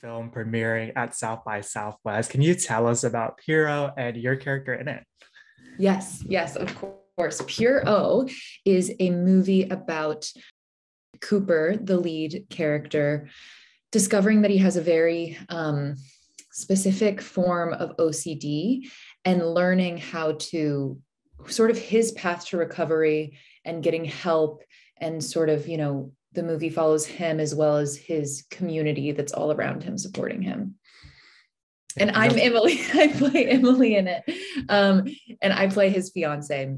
film premiering at South by Southwest. Can you tell us about Puro and your character in it? Yes, yes, of course. Pure O is a movie about Cooper, the lead character, discovering that he has a very specific form of OCD and learning how to sort of his path to recovery and getting help and sort of, the movie follows him as well as his community that's all around him supporting him. And I'm Emily. I play Emily in it. And I play his fiance,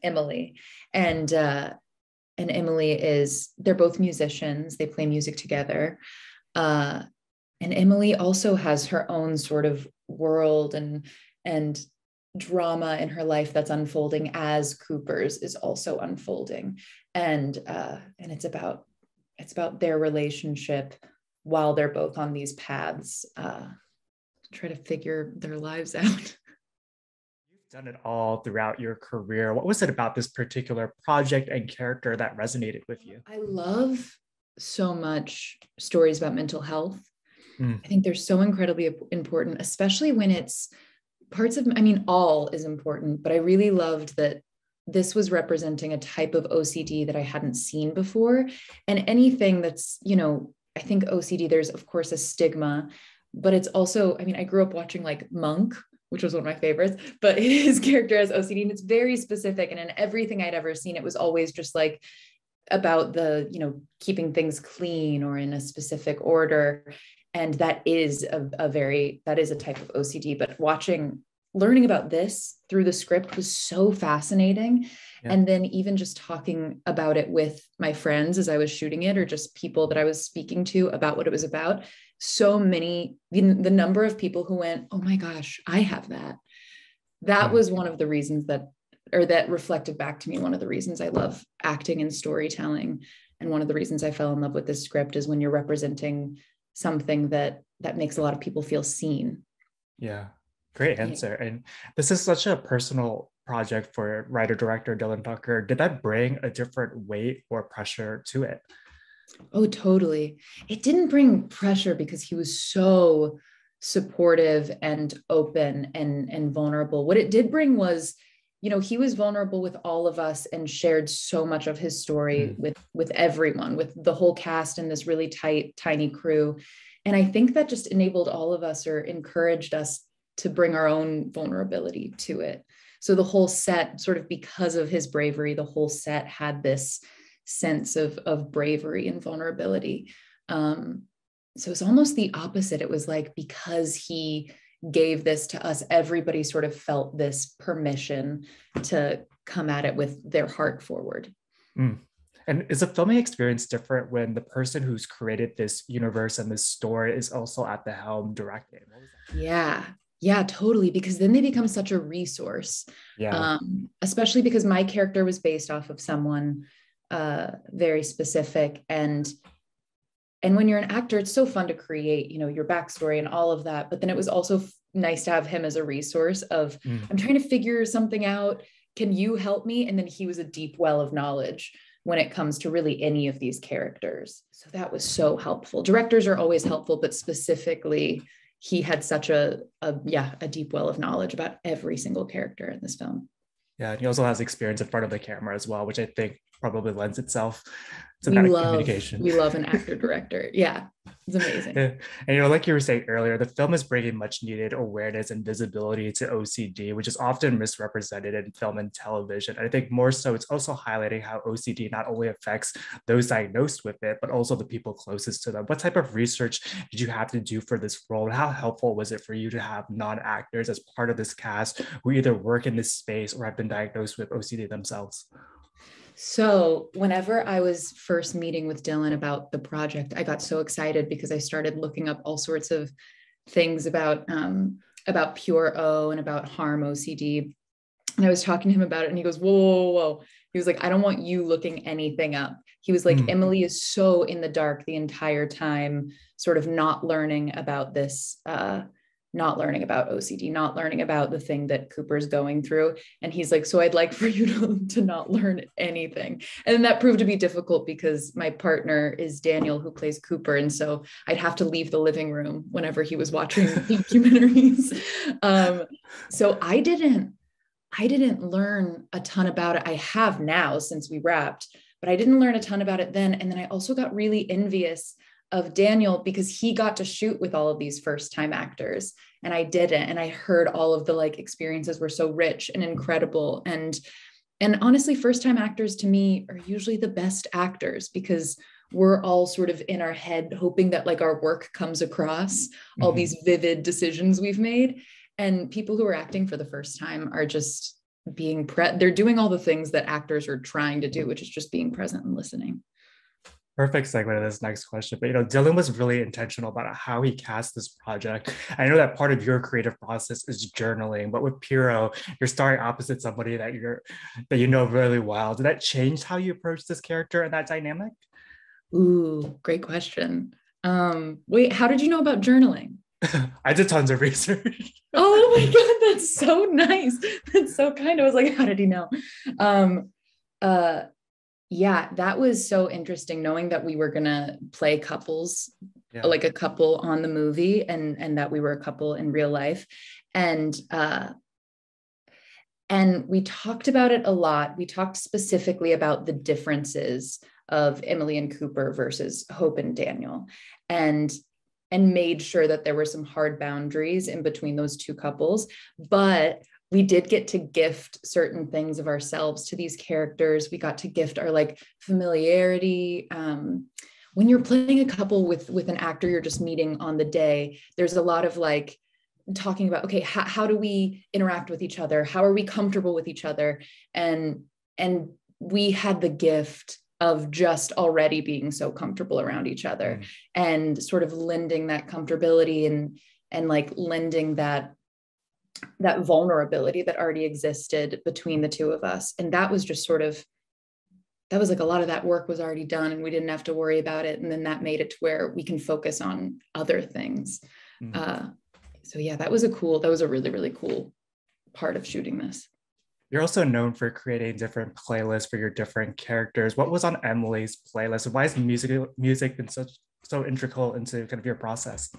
Emily. And Emily they're both musicians. They play music together. And Emily also has her own sort of world and drama in her life that's unfolding as Cooper's is also unfolding. And it's about their relationship while they're both on these paths, try to figure their lives out. You've done it all throughout your career. What was it about this particular project and character that resonated with you? I love so much stories about mental health. Mm. I think they're so incredibly important, especially when it's all is important, but I really loved that this was representing a type of OCD that I hadn't seen before. And anything that's, I think OCD, there's of course a stigma, but it's also, I grew up watching like Monk, which was one of my favorites, but his character has OCD and it's very specific. And in everything I'd ever seen, it was always just like about the, keeping things clean or in a specific order. And that is a type of OCD, but learning about this through the script was so fascinating. Yeah. And then even just talking about it with my friends as I was shooting it, or just people that I was speaking to about what it was about, the number of people who went, oh my gosh, I have that. That was one of the reasons that reflected back to me. One of the reasons I love acting and storytelling. And one of the reasons I fell in love with this script is when you're representing something that makes a lot of people feel seen. Yeah, great answer. And this is such a personal project for writer-director Dylan Tucker. Did that bring a different weight or pressure to it? Oh, totally. It didn't bring pressure because he was so supportive and open and vulnerable. What it did bring was, he was vulnerable with all of us and shared so much of his story with everyone, with the whole cast and this really tight, tiny crew. And I think that just enabled all of us or encouraged us to bring our own vulnerability to it. So the whole set, sort of because of his bravery, the whole set had this sense of bravery and vulnerability. So it's almost the opposite. It was like, because he gave this to us, everybody sort of felt this permission to come at it with their heart forward. And is the filming experience different when the person who's created this universe and this story is also at the helm directing? Yeah, totally. Because then they become such a resource. Yeah. Especially because my character was based off of someone very specific. And when you're an actor, it's so fun to create, your backstory and all of that. But then it was also nice to have him as a resource of, I'm trying to figure something out. Can you help me? And then he was a deep well of knowledge when it comes to really any of these characters. So that was so helpful. Directors are always helpful, but specifically, he had such a deep well of knowledge about every single character in this film. Yeah, and he also has experience in front of the camera as well, which I think probably lends itself to that communication. We love an actor director. Yeah, it's amazing. Yeah. And like you were saying earlier, the film is bringing much needed awareness and visibility to OCD, which is often misrepresented in film and television. And I think more so, it's also highlighting how OCD not only affects those diagnosed with it, but also the people closest to them. What type of research did you have to do for this role? And how helpful was it for you to have non-actors as part of this cast who either work in this space or have been diagnosed with OCD themselves? So whenever I was first meeting with Dylan about the project, I got so excited because I started looking up all sorts of things about Pure O and about harm OCD. And I was talking to him about it and he goes, whoa. He was like, I don't want you looking anything up. He was like, Emily is so in the dark the entire time, sort of not learning about this not learning about OCD, not learning about the thing that Cooper's going through. And he's like, so I'd like for you to not learn anything. And that proved to be difficult because my partner is Daniel, who plays Cooper. And so I'd have to leave the living room whenever he was watching documentaries. So I didn't learn a ton about it. I have now since we wrapped, but I didn't learn a ton about it then. And then I also got really envious of Daniel because he got to shoot with all of these first time actors and I didn't. And I heard all of the like experiences were so rich and incredible. And honestly, first time actors to me are usually the best actors because we're all sort of in our head hoping that like our work comes across all these vivid decisions we've made. And people who are acting for the first time are just they're doing all the things that actors are trying to do, which is just being present and listening. Perfect segue to this next question. But Dylan was really intentional about how he cast this project. I know that part of your creative process is journaling, but with Piero, you're starring opposite somebody that you know really well. Did that change how you approach this character and that dynamic? Ooh, great question. Wait, how did you know about journaling? I did tons of research. Oh my God, that's so nice. That's so kind. I was like, how did he know? Yeah, that was so interesting knowing that we were gonna play couples, like a couple on the movie and that we were a couple in real life. And we talked about it a lot. We talked specifically about the differences of Emily and Cooper versus Hope and Daniel. And made sure that there were some hard boundaries in between those two couples. But we did get to gift certain things of ourselves to these characters. We got to gift our like familiarity. When you're playing a couple with an actor you're just meeting on the day, there's a lot of like talking about, okay, how do we interact with each other? How are we comfortable with each other? And we had the gift of just already being so comfortable around each other and sort of lending that comfortability and like lending that vulnerability that already existed between the two of us. And that was just that was like a lot of that work was already done and we didn't have to worry about it. And then that made it to where we can focus on other things. So yeah, that was a really, really cool part of shooting this. You're also known for creating different playlists for your different characters. What was on Emily's playlist? And why has music been so integral into kind of your process?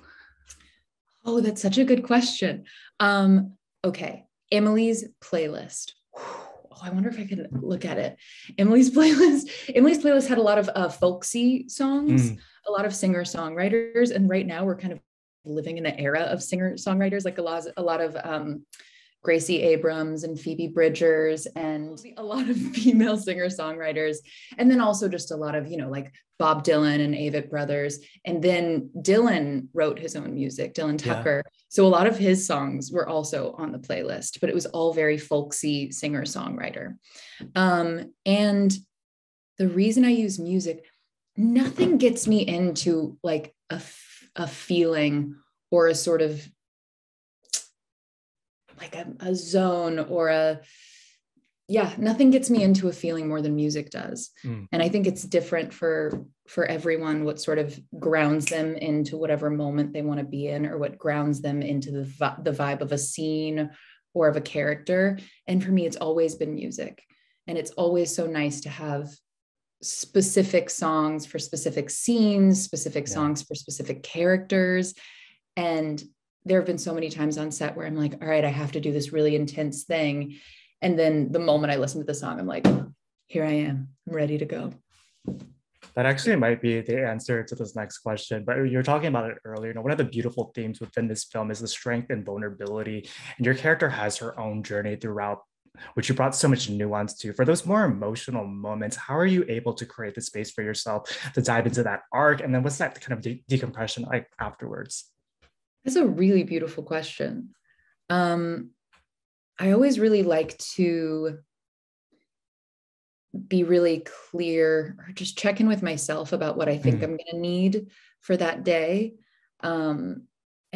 Oh, that's such a good question. Okay, Emily's playlist. Oh, I wonder if I could look at it. Emily's playlist had a lot of folksy songs, a lot of singer-songwriters, and right now we're kind of living in an era of singer-songwriters, like a lot of Gracie Abrams and Phoebe Bridgers and a lot of female singer-songwriters. And then also just a lot of, like Bob Dylan and Avett Brothers. And then Dylan wrote his own music, Dylan Tucker. Yeah. So a lot of his songs were also on the playlist, but it was all very folksy singer-songwriter. And the reason I use music, nothing gets me into like a feeling or a sort of like a zone or nothing gets me into a feeling more than music does. And I think it's different for everyone, what sort of grounds them into whatever moment they want to be in or what grounds them into the vibe of a scene or of a character. And for me, it's always been music. And it's always so nice to have specific songs for specific scenes, specific songs for specific characters. And there have been so many times on set where I'm like, all right, I have to do this really intense thing. And then the moment I listen to the song, I'm like, here I am, I'm ready to go. That actually might be the answer to this next question, but you were talking about it earlier. One of the beautiful themes within this film is the strength and vulnerability. And your character has her own journey throughout, which you brought so much nuance to. For those more emotional moments, how are you able to create the space for yourself to dive into that arc? And then what's that kind of decompression like afterwards? That's a really beautiful question. I always really like to be really clear or just check in with myself about what I think I'm going to need for that day. And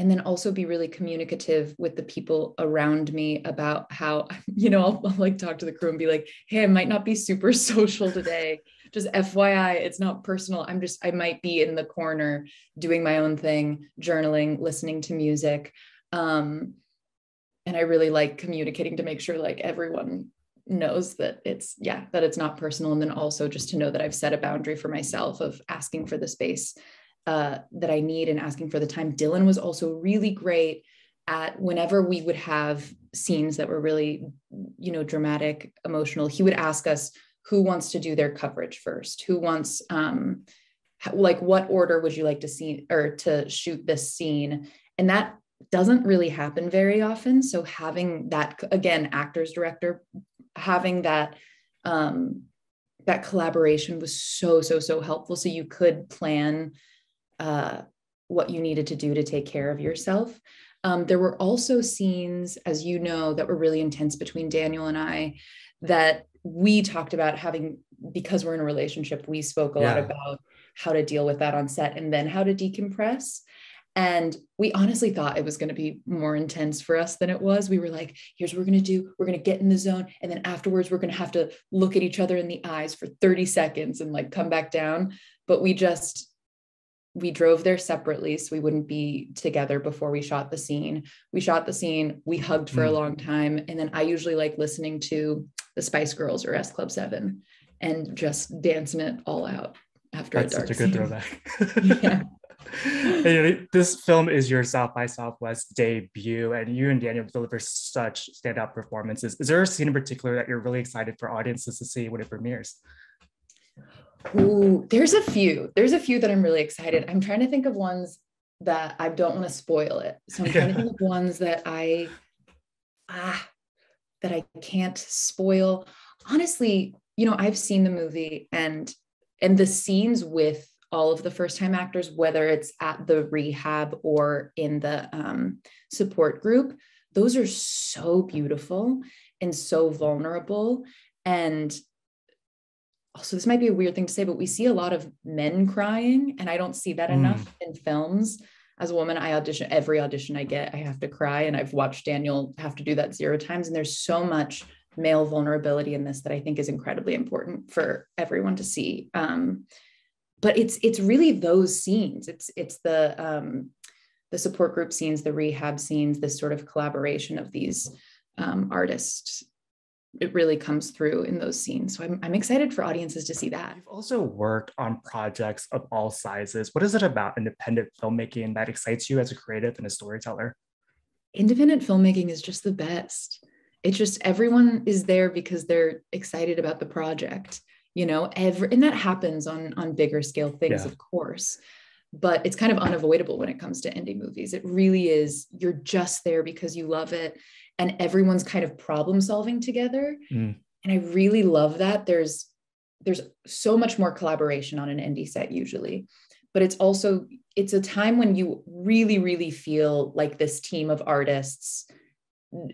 then also be really communicative with the people around me about how, I'll like talk to the crew and be like, hey, I might not be super social today. Just FYI, it's not personal. I might be in the corner doing my own thing, journaling, listening to music. And I really like communicating to make sure like everyone knows that that it's not personal. And then also just to know that I've set a boundary for myself of asking for the space that I need and asking for the time. Dylan was also really great at whenever we would have scenes that were really, dramatic, emotional, he would ask us who wants to do their coverage first, who wants, like, what order would you like to see or to shoot this scene? And that doesn't really happen very often. So having that, again, actors, director, having that, that collaboration was so helpful. So you could plan what you needed to do to take care of yourself. There were also scenes, as you know, that were really intense between Daniel and I that we talked about having, because we're in a relationship, we spoke a lot about how to deal with that on set and then how to decompress. And we honestly thought it was going to be more intense for us than it was. We were like, here's what we're going to do. We're going to get in the zone. And then afterwards, we're going to have to look at each other in the eyes for 30 seconds and like come back down. But we drove there separately so we wouldn't be together before we shot the scene. We shot the scene, we hugged for a long time. And then I usually like listening to the Spice Girls or S Club 7 and just dancing it all out after That's a dark such a good scene. throwback. Yeah. And, this film is your South by Southwest debut, and you and Daniel deliver such standout performances. Is there a scene in particular that you're really excited for audiences to see when it premieres? Ooh, there's a few that I'm really excited. I'm trying to think of ones that I don't want to spoil it. So I'm trying to think of ones that I can't spoil. Honestly, I've seen the movie and the scenes with all of the first time actors, whether it's at the rehab or in the support group, those are so beautiful and so vulnerable. And also, this might be a weird thing to say, but we see a lot of men crying, and I don't see that enough in films. As a woman, every audition I get, I have to cry, and I've watched Daniel have to do that 0 times. And there's so much male vulnerability in this that I think is incredibly important for everyone to see. But it's really those scenes. It's the support group scenes, the rehab scenes, this sort of collaboration of these artists. It really comes through in those scenes. So I'm excited for audiences to see that. You've also worked on projects of all sizes. What is it about independent filmmaking that excites you as a creative and a storyteller? Independent filmmaking is just the best. It's just everyone is there because they're excited about the project, and that happens on bigger scale things, of course, but it's kind of unavoidable when it comes to indie movies. It really is. You're just there because you love it. And everyone's kind of problem solving together. And I really love that. There's so much more collaboration on an indie set usually, but it's a time when you really, really feel like this team of artists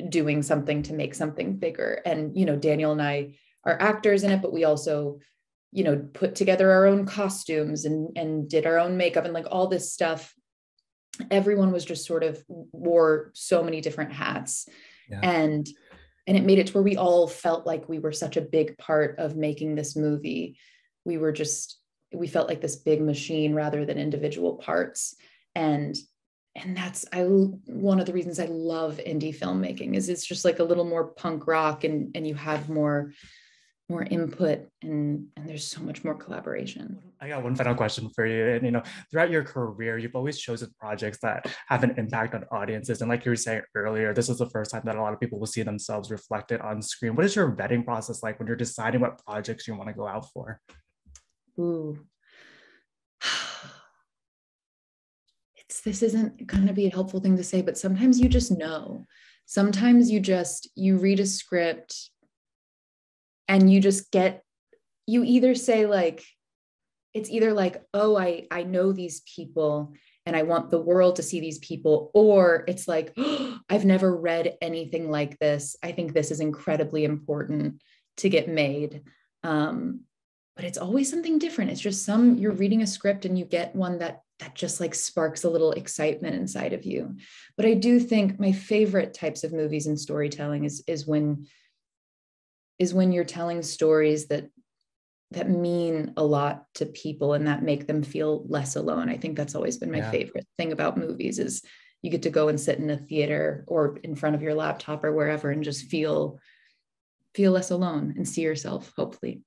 doing something to make something bigger. And, Daniel and I are actors in it, but we also, put together our own costumes and did our own makeup and like all this stuff. Everyone was just sort of wore so many different hats. And it made it to where we all felt like we were such a big part of making this movie. We felt like this big machine rather than individual parts. And that's one of the reasons I love indie filmmaking is it's just like a little more punk rock and you have more input and there's so much more collaboration. I got one final question for you. And throughout your career, you've always chosen projects that have an impact on audiences. And like you were saying earlier, this is the first time that a lot of people will see themselves reflected on screen. What is your vetting process like when you're deciding what projects you want to go out for? Ooh. This isn't going to be a helpful thing to say, but sometimes you just know. Sometimes you read a script and you either say like, it's either like, oh, I know these people and I want the world to see these people, or it's like, oh, I've never read anything like this. I think this is incredibly important to get made. But it's always something different. It's just you're reading a script and you get one that just like sparks a little excitement inside of you. But I do think my favorite types of movies and storytelling is when you're telling stories that mean a lot to people and that make them feel less alone. I think that's always been my favorite thing about movies is you get to go and sit in a theater or in front of your laptop or wherever and just feel less alone and see yourself, hopefully.